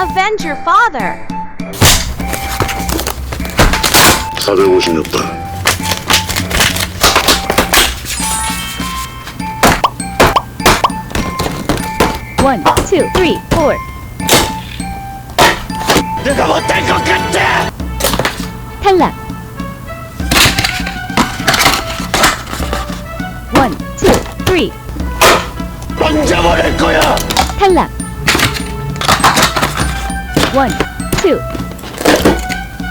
Avenge your father. 456번. One, two, three, four. 내가 못할 것 같아! 탈락. One, two, three. 던져버릴 거야! 탈락. One, two.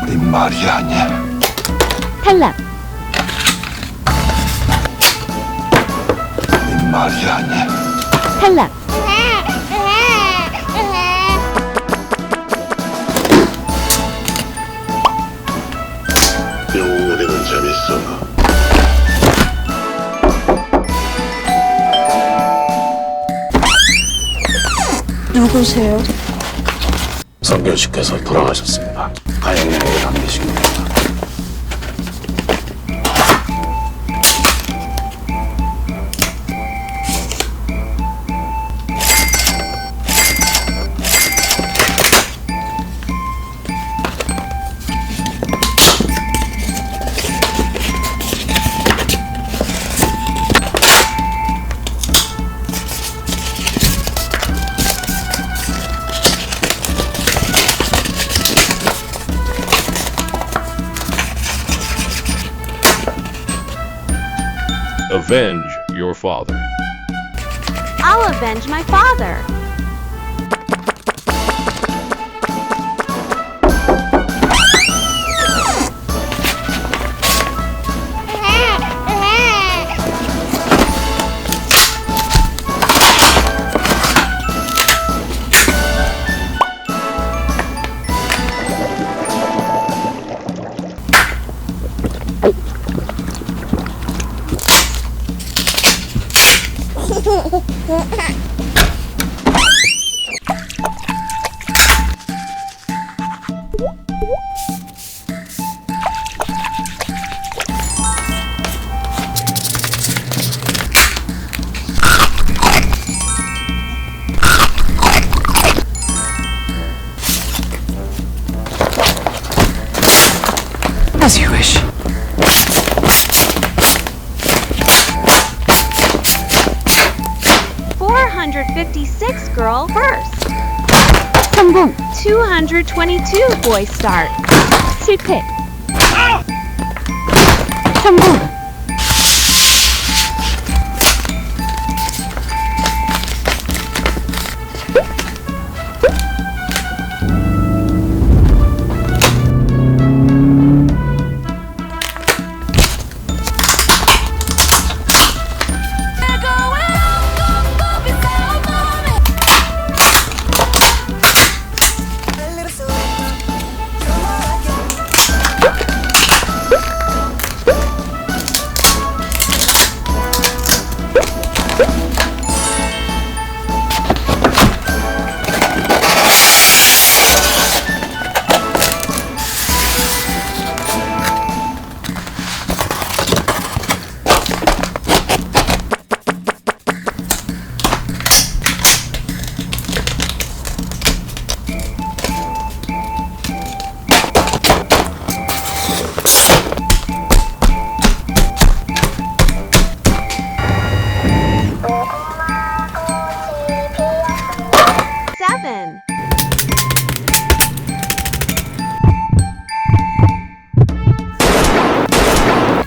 네 말이 아니야. 탈락. 네 말이 아니야. 탈락. 영웅놀이는 재밌어. 누구세요? 성교씨께서 돌아가셨습니다. 가양양에 남기십니다. Avenge your father. I'll avenge my father. As you wish. $456 girl first. 성공. 222 boy start. 실패. 성공.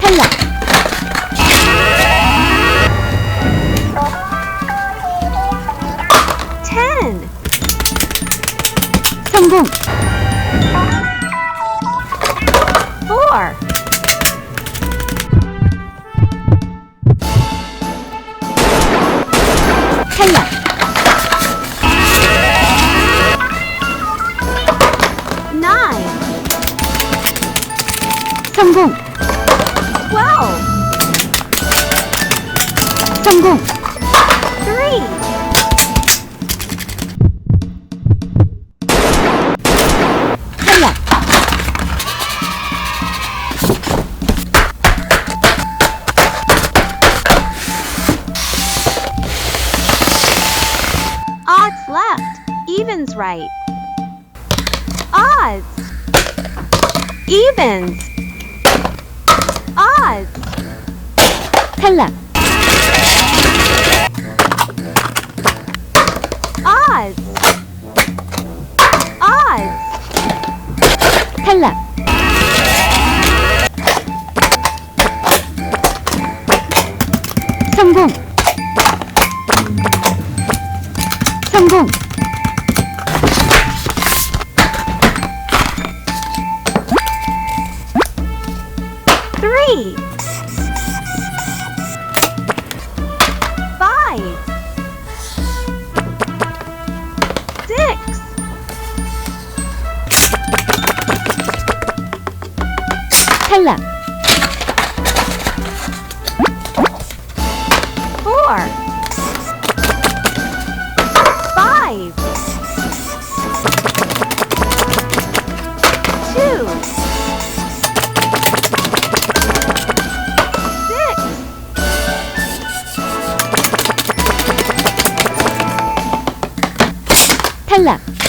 탈락. 성공. 4. 탈락. 9. 성공. 12. 성공. 3. 탈락. Odds left. Evens right. odds, evens, odds, 탈락. odds, odds, 탈락. 성공. 성공. three, five, six, 탈락. four, five, two, six, 탈락.